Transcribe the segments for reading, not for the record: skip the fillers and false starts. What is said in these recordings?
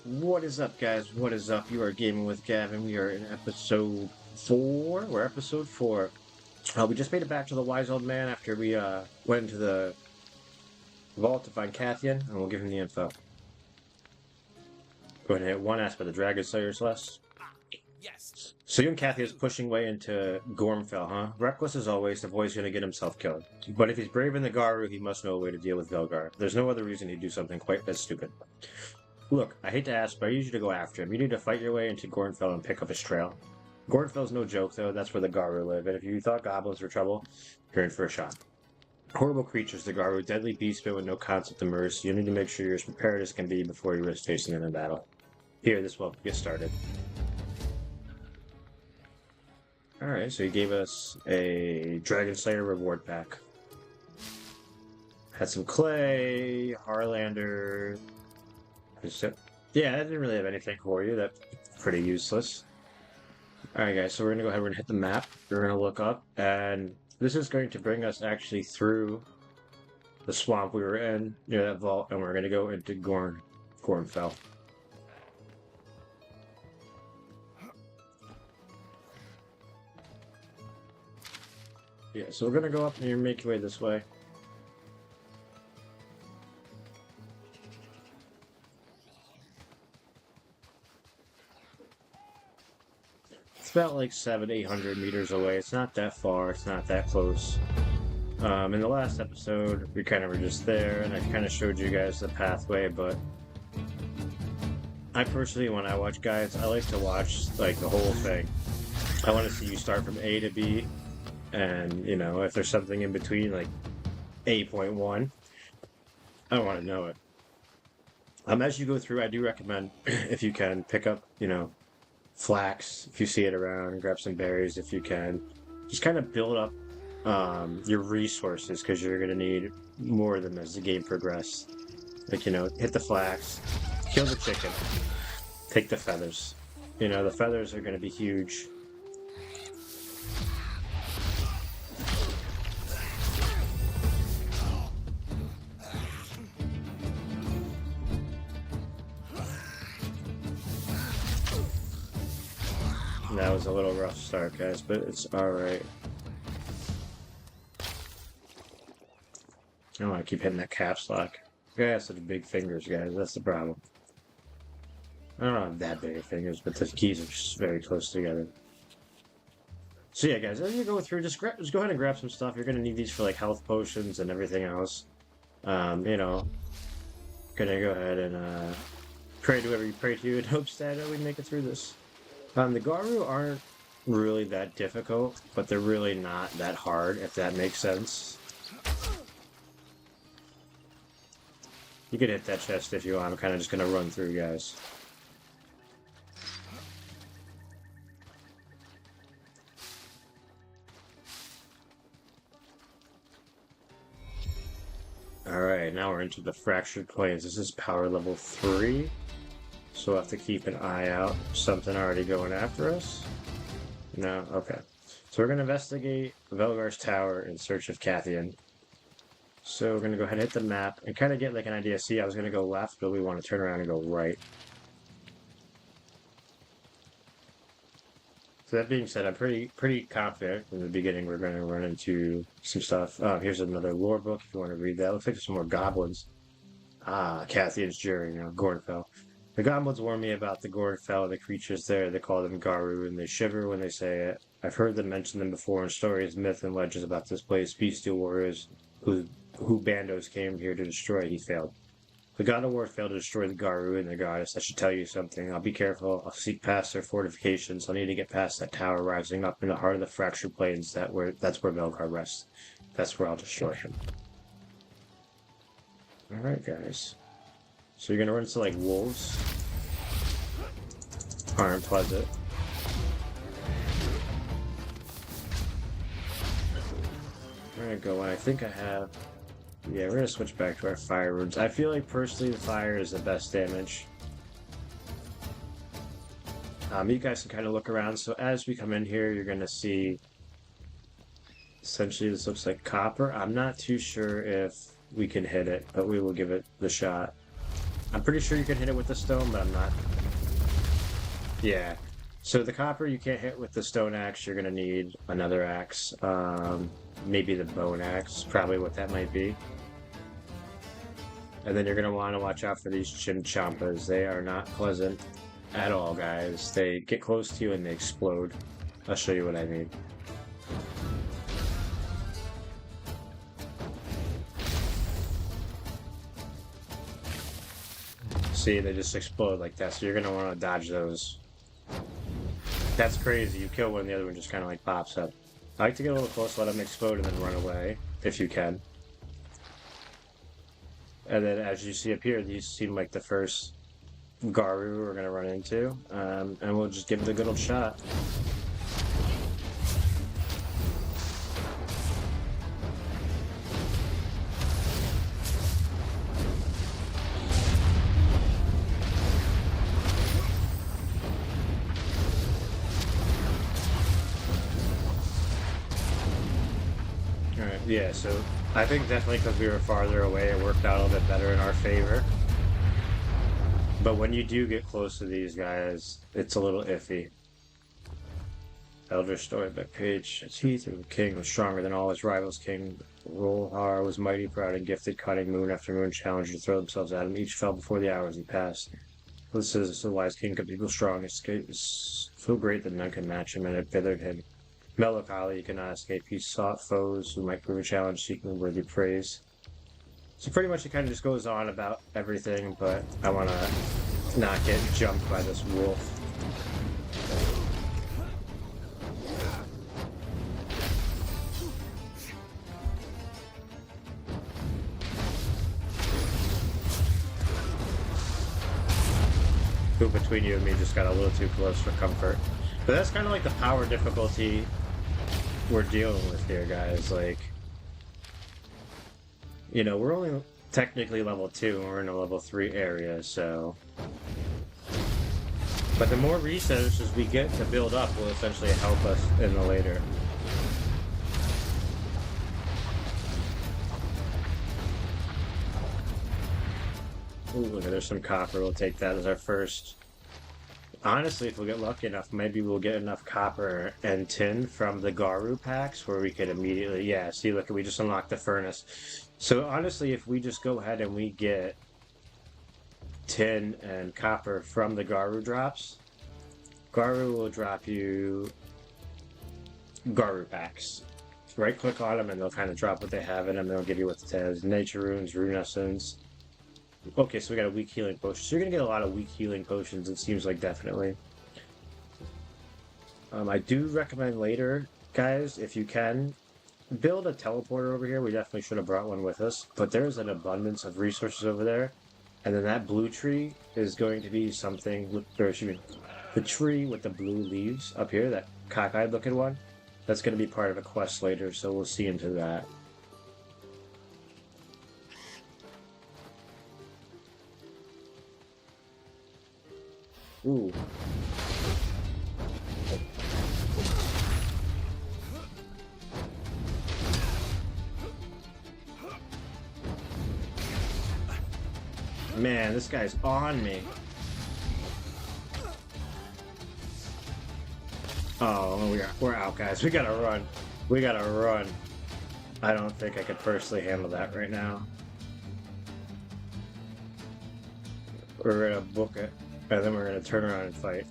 What is up, guys? What is up? You are gaming with Gavin. We are in episode 4. We're episode 4. We just made it back to the Wise Old Man after we went into the vault to find Cathan, and we'll give him the info. Go ahead and hit 1, ask for the Dragon Slayer's less. Yes. So you and Cathy is pushing way into Gormfell, huh? Reckless as always, the boy's gonna get himself killed. But if he's brave in the Garu, he must know a way to deal with Velgar. There's no other reason he'd do something quite as stupid. Look, I hate to ask, but I need you to go after him. You need to fight your way into Gornfell and pick up his trail. Gornfell's no joke, though. That's where the Garu live, and if you thought goblins were trouble, you're in for a shot. Horrible creatures, the Garu, deadly beastmen with no concept of mercy. You need to make sure you're as prepared as can be before you risk facing them in battle. Here, this will get started. Alright, so he gave us a Dragon Slayer reward pack. Had some clay, Harlander. Yeah, I didn't really have anything for you. That's pretty useless. Alright guys, so we're gonna go ahead and hit the map. We're gonna look up, and this is going to bring us actually through the swamp we were in, near that vault, and we're gonna go into Gornfell. Yeah, so we're gonna go up and you make your way this way. It's about like 700-800 meters away. It's not that far. It's not that close. In the last episode, we kind of were just there, and I kind of showed you guys the pathway, but I personally, when I watch guides, I like to watch like the whole thing. I want to see you start from A to B, and you know, if there's something in between, like A.1, I want to know it. As you go through, I do recommend, if you can, pick up, you know, flax if you see it around, grab some berries if you can. Just kind of build up your resources, because you're going to need more of them as the game progresses. Like, you know, hit the flax, kill the chicken, take the feathers. You know, the feathers are going to be huge. That was a little rough start, guys, but it's alright. I don't want to keep hitting that caps lock. I have such big fingers, guys. That's the problem. I don't have that big of fingers, but the keys are just very close together. So yeah, guys, as you go through, just go ahead and grab some stuff. You're going to need these for like health potions and everything else. You know, gonna go ahead and pray to whoever you pray to in hopes that we make it through this. The Garu aren't really that difficult, but they're really not that hard, if that makes sense. You could hit that chest if you want. I'm kind of just going to run through, guys. Alright, now we're into the Fractured Plains. This is power level 3. So we'll have to keep an eye out. Something already going after us? No? Okay. So we're going to investigate Velgar's tower in search of Cathan. So we're going to go ahead and hit the map and kind of get like an idea. See, I was going to go left, but we want to turn around and go right. So that being said, I'm pretty confident in the beginning we're going to run into some stuff. Here's another lore book if you want to read that. Looks like there's some more goblins. Ah, Cathan's jury, you know, Gornfell. The goblins warn me about the Gornfell, the creatures there. They call them Garu, and they shiver when they say it. I've heard them mention them before in stories, myth, and legends about this place. Bestial warriors who bandos came here to destroy, he failed. The god of war failed to destroy the Garu and their goddess. I should tell you something. I'll be careful. I'll seek past their fortifications. I'll need to get past that tower rising up in the heart of the Fractured Plains. That's where Velgar rests. That's where I'll destroy him. Alright, guys. So you're gonna run into like wolves. Aren't pleasant. We're gonna go, and I think I have... Yeah, we're gonna switch back to our fire runes. I feel like personally the fire is the best damage. You guys can kind of look around. So as we come in here, you're gonna see... Essentially this looks like copper. I'm not too sure if we can hit it, but we will give it the shot. I'm pretty sure you can hit it with the stone, but I'm not. Yeah. So the copper you can't hit with the stone axe. You're gonna need another axe. Maybe the bone axe. Probably what that might be. And then you're gonna want to watch out for these chimchampas. They are not pleasant at all, guys. They get close to you and they explode. I'll show you what I mean. See, they just explode like that, so you're gonna want to dodge those. That's crazy. You kill one, the other one just kind of like pops up. I like to get a little close, let them explode, and then run away, if you can. And then as you see up here, these seem like the first Garu we're gonna run into. And we'll just give it a good old shot. Yeah, so I think definitely because we were farther away, it worked out a little bit better in our favor. But when you do get close to these guys, it's a little iffy. Elder Storybook page. Teeth of the king was stronger than all his rivals. King Rolhar was mighty, proud, and gifted, cutting moon after moon challenged to throw themselves at him. Each fell before the hours he passed. This is the wise king kept people strong. His escape was so great that none could match him, and it withered him. Melancholy, he could not escape. He sought foes who might prove a challenge, seeking worthy praise. So pretty much it kind of just goes on about everything, but I want to not get jumped by this wolf. Who between you and me just got a little too close for comfort. But that's kind of like the power difficulty we're dealing with here, guys. Like, you know, we're only technically level 2 and we're in a level 3 area, so. But the more resources we get to build up will essentially help us in the later. Ooh, look, there's some copper. We'll take that as our first. Honestly, if we get lucky enough, maybe we'll get enough copper and tin from the Garu packs where we could immediately, yeah, see, look, we just unlocked the furnace. So honestly, if we just go ahead and we get tin and copper from the Garu drops, Garu will drop you Garu packs. Right click on them and they'll kind of drop what they have in them. They'll give you what it says, nature runes, rune essence. Okay, so we got a weak healing potion. So you're going to get a lot of weak healing potions, it seems like, definitely. I do recommend later, guys, if you can, build a teleporter over here. We definitely should have brought one with us. But there's an abundance of resources over there. And then that blue tree is going to be something, or excuse me, the tree with the blue leaves up here, that cockeyed looking one, that's going to be part of a quest later, so we'll see into that. Ooh. Man, this guy's on me. Oh, we're out, guys. We gotta run. We gotta run. I don't think I could personally handle that right now. We're gonna book it. And then we're going to turn around and fight.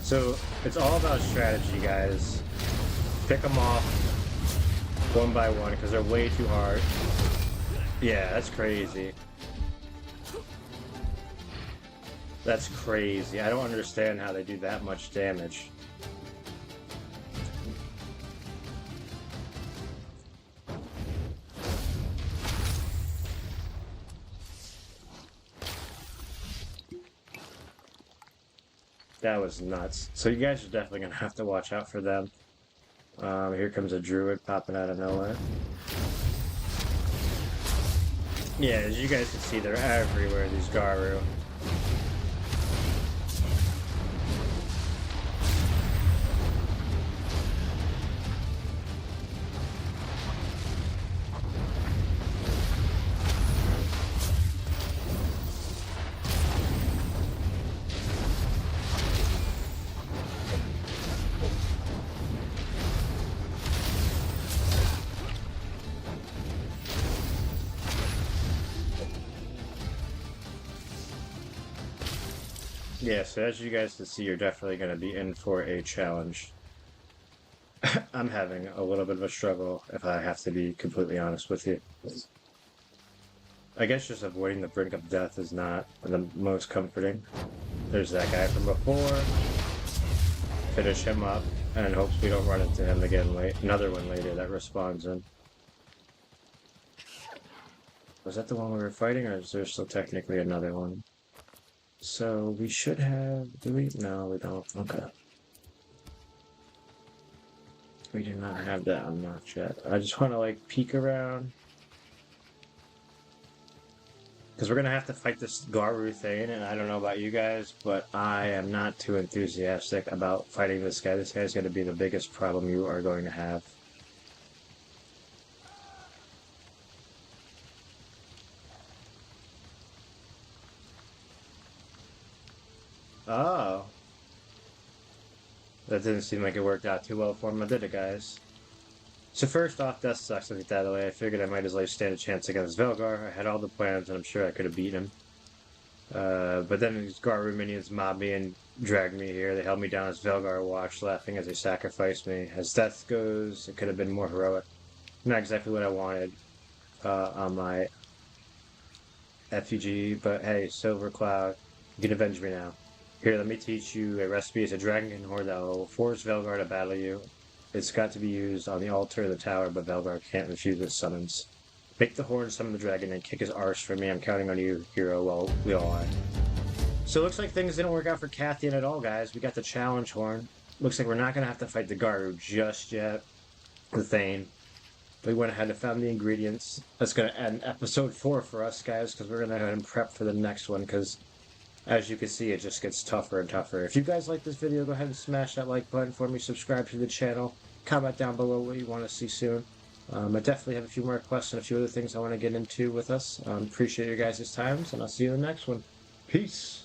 So, it's all about strategy, guys. Pick them off one by one, because they're way too hard. Yeah, that's crazy. That's crazy. I don't understand how they do that much damage. That was nuts. So you guys are definitely going to have to watch out for them. Here comes a druid popping out of nowhere. Yeah, as you guys can see, they're everywhere, these Garu. Yeah, so as you guys can see, you're definitely going to be in for a challenge. I'm having a little bit of a struggle, if I have to be completely honest with you. I guess just avoiding the brink of death is not the most comforting. There's that guy from before. Finish him up, and hopes we don't run into him again late. Another one later that respawns in. Was that the one we were fighting, or is there still technically another one? So we should have... Do we? No, we don't. Okay. We do not have that unlocked yet. I just want to, like, peek around. Because we're going to have to fight this Garu thing, and I don't know about you guys, but I am not too enthusiastic about fighting this guy. This guy's going to be the biggest problem you are going to have. Oh. That didn't seem like it worked out too well for him, did it, guys? So first off, that sucks to get that away. I figured I might as well stand a chance against Velgar. I had all the plans, and I'm sure I could have beaten him. But then these Garu minions mobbed me and dragged me here. They held me down as Velgar watched, laughing as they sacrificed me. As death goes, it could have been more heroic. Not exactly what I wanted on my effigy, but hey, Silver Cloud, you can avenge me now. Here, let me teach you a recipe. It's a dragon horde that will force Velgar to battle you. It's got to be used on the altar of the tower, but Velgar can't refuse its summons. Make the horn summon the dragon and kick his arse for me. I'm counting on you, hero. Well, we all are. So it looks like things didn't work out for Cathan at all, guys. We got the challenge horn. Looks like we're not going to have to fight the Garu just yet. The Thane. We went ahead and found the ingredients. That's going to end episode 4 for us, guys, because we're going to go ahead and prep for the next one, because as you can see, it just gets tougher and tougher. If you guys like this video, go ahead and smash that like button for me. Subscribe to the channel. Comment down below what you want to see soon. I definitely have a few more quests and a few other things I want to get into with us. Appreciate your guys' times, and I'll see you in the next one. Peace!